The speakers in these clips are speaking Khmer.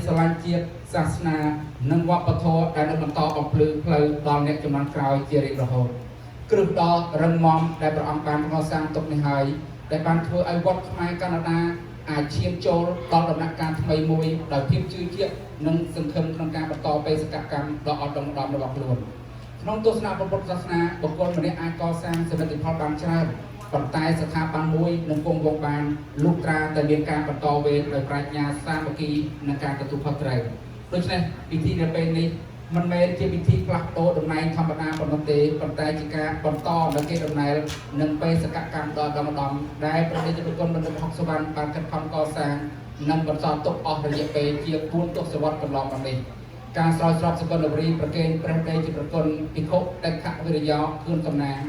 ស្រឡាញ់ជាតិសាសនានិងវប្បធម៌ដែលនឹងបន្តបំភ្លឺផ្លូវដល់អ្នកជំនាន់ក្រោយជារៀងរហូតគ្រឹះដ៏រឹងមាំដែលព្រះអង្គបានកសាងទុកនេះហើយដែលបានធ្វើឲ្យវត្តខ្មែរកាណាដាអាចឈានចូលដល់ដំណាក់កាលថ្មីមួយដោយភាពជឿជាក់និងសង្ឃឹមក្នុងការបន្តបេសកកម្មដ៏អត់ដំណំរបស់ខ្លួនក្នុងទស្សនៈពុទ្ធសាសនាបុគ្គលម្នាក់អាចកសាងសមិទ្ធផលបានច្រើនប៉ុន្តែស្ថាប័នមួយនឹងគង់វង្សបានលុះត្រាតែមានការបន្តវេនដោយប្រាជ្ញាសាមគ្គីនិងការទទួលខុសត្រូវដូច្នេះពិធីនៅពេលនេះមិនមែនជាពិធីផ្លាស់ប្ដូរតំណែងធម្មតាប៉ុណ្ណោះទេប៉ុន្តែជាការបន្តនូវកេរដំណែលនិងបេសកកម្មដ៏ដំណំដែលព្រះរាជបុគ្គលបណ្ឌិតហុកសុវណ្ណបានខិតខំកសាងនិងបន្សល់ទុកអស់រយៈពេលជា4ទសវត្សរ៍កន្លងមកនេះការស្រោចស្រពសកលនគរីប្រគេនព្រះដេចប្រគុណភិក្ខុតេខវិរិយោខឿនកំណាង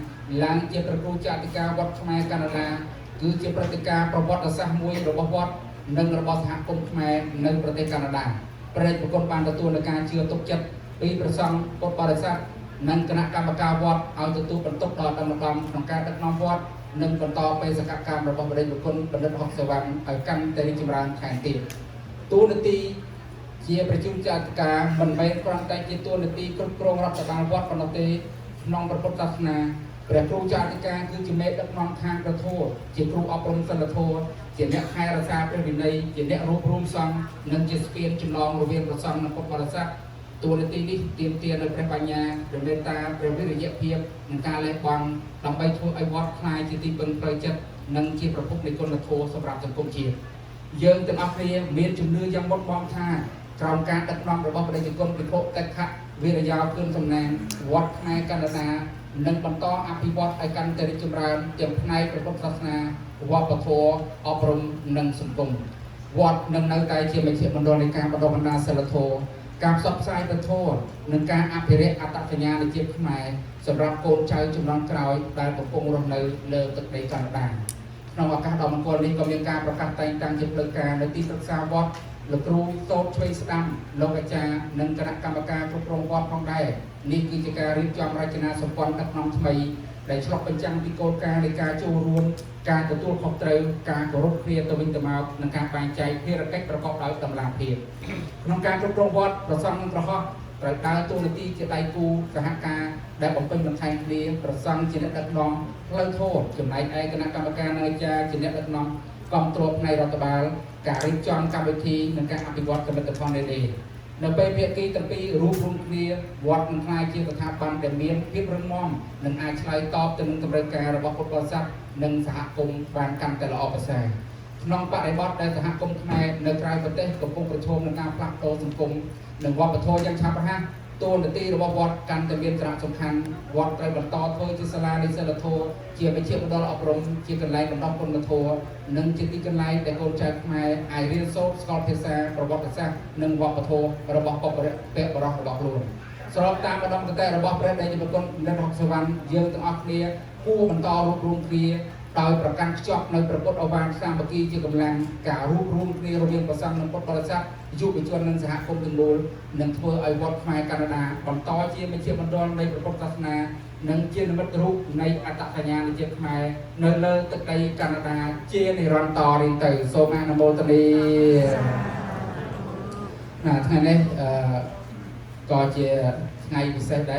ឡើងជាព្រះគ្រូចាតិកាវត្តខ្មែរកាណាដាគឺជាព្រឹត្តិការណ៍ប្រវត្តិសាស្ត្រមួយរបស់វត្តនិងរបស់សហគមន៍ខ្មែរនៅប្រទេសកាណាដាព្រះរាជបុគ្គលបានទទួលនូវការជឿទុកចិត្តពីព្រះសង្ឃពុទ្ធបរិស័ទនិងគណៈកម្មការវត្តឲ្យទទួលបន្ទុកដ៏ដំណំក្នុងការដឹកនាំវត្តនិងបន្តបេសកកម្មរបស់ព្រះរាជបុគ្គលបណ្ឌិតហុកសុវណ្ណឲ្យកាន់តែរីកចម្រើនថែមទៀតទូនាទីជាប្រជុំចាតិកាមិនមែនគ្រាន់តែជាតួនាទីគ្រប់គ្រងរដ្ឋបាលវត្តប៉ុណ្ណោះទេក្នុងព្រះពុទ្ធសាសនាព្រះគ្រូចាតិកាគឺជាមេដឹកនាំខាងព្រះធម៌ជាគ្រូអប់រំសិលធម៌ជាអ្នកថែរក្សាព្រះវិន័យជាអ្នករួបរวมសង្ឃនិងជាស្ពានចម្លងរវាងព្រះសង្ឃនិងពុទ្ធបរិស័ទតួនាទីនេះទាមទារនូវព្រះបញ្ញាព្រះមេត្តាព្រះវិរិយភាពនិងការលះបង់ដើម្បីធ្វើឲ្យវត្តក្លាយជាទីពឹងផ្លូវចិត្តនិងជាប្រភពនៃគុណធម៌សម្រាប់សង្គមជាតិយើងទាំងអស់គ្នាមានជំនឿយ៉ាងមុតមមថាក្រោមការដឹកនាំរបស់ព្រះរាជគុណភិក្ខុតេខវិរិយោខឿនកំណាងវត្តខ្មែរកាណាដានឹងបន្តអភិវឌ្ឍឲ្យកាន់តែរីកចម្រើនទាំងផ្នែកព្រះពុទ្ធសាសនាវប្បធម៌អប់រំនិងសង្គមវត្តនឹងនៅតែជាមជ្ឈមណ្ឌលនៃការបណ្ដុះបណ្ដាលសិលធម៌ការផ្សព្វផ្សាយព្រះធម៌និងការអភិរក្សអត្តសញ្ញាណជាតិខ្មែរសម្រាប់កូនចៅជំនាន់ក្រោយដែលកំពុងរស់នៅលើទឹកដីកាណាដាក្នុងឱកាសដ៏មង្គលនេះក៏មានការប្រកាសតែងតាំងជាផ្លូវការនៅទីប្រឹក្សាវត្តលោកគ្រូតូតឆ្វេងស្ដាំលោកអាចារ្យនិងគណៈកម្មការគ្រប់គ្រងវត្តផងដែរនេះគឺជាការរៀបចំរចនាសម្ព័ន្ធដឹកនាំថ្មីដែលឆ្លុះបញ្ចាំងពីគោលការណ៍នៃការចូលរួមការទទួលខុសត្រូវការគោរពគ្នាទៅវិញទៅមកនិងការបែងចែកភារកិច្ចប្រកបដោយតម្លាភាពក្នុងការគ្រប់គ្រងវត្តប្រសង់និងប្រហោះត្រូវដើរតួនាទីជាដៃគូសហការដែលបំពេញបន្ថែមគ្នាប្រសង់ជាអ្នកដឹកនាំផ្លូវធម៌ចំណែកឯគណៈកម្មការនិងអាចារ្យជាអ្នកដឹកនាំគ្រប់គ្រងផ្នែករដ្ឋបាលការរៀបចំកម្មវិធីនិងការអភិវឌ្ឍសមិទ្ធផលនេះនៅពេលភាគីទាំងពីររួមគ្នាវត្តនឹងក្លាយជាស្ថាប័នដែលមានភាពរឹងមាំនិងអាចឆ្លើយតបទៅនឹងតម្រូវការរបស់ពុទ្ធបរិស័ទនិងសហគមន៍បានកាន់តែល្អប្រសើរក្នុងបរិបទដែលសហគមន៍ខ្មែរនៅក្រៅប្រទេសកំពុងប្រឈមនឹងការផ្លាស់ប្ដូរសង្គមនិងវប្បធម៌យ៉ាងឆាប់រហ័សតួនាទីរបស់វត្តកាន់តែមានសារៈសំខាន់វត្តត្រូវបន្តធ្វើជាសាលានៃសិលធម៌ជាមជ្ឈមណ្ឌលអប់រំជាកន្លែងបណ្ដុះគុណធម៌និងជាទីកន្លែងដែលកូនចៅខ្មែរអាចរៀនសូត្រស្គាល់ភាសាប្រវត្តិសាស្ត្រនិងវប្បធម៌របស់បុព្វបុរសរបស់ខ្លួនស្របតាមឧត្តមគតិរបស់ព្រះដេចប្រគុណបណ្ឌិតហុកសុវណ្ណយើងទាំងអស់គ្នាគួរបន្តរួបរวมគ្នាដោយប្រកាន់ខ្ជាប់នៅព្រះពុទ្ធឱវាទសាមគ្គីជាកម្លាំងការរួបរวมគ្នារវាងព្រះសង្ឃនិងពុទ្ធបរិស័ទយុវជននិងសហគមន៍ទាំងមូលនឹងធ្វើឲ្យវត្តខ្មែរកាណាដាបន្តជាមជ្ឈមណ្ឌលនៃព្រះពុទ្ធសាសនានិងជានិមិត្តរូបនៃអត្តសញ្ញាណជាតិខ្មែរនៅលើទឹកដីកាណាដាជានិរន្តរ៍រៀងទៅសូមអនុមោទនាថ្ងៃនេះក៏ជាថ្ងៃពិសេសដែរ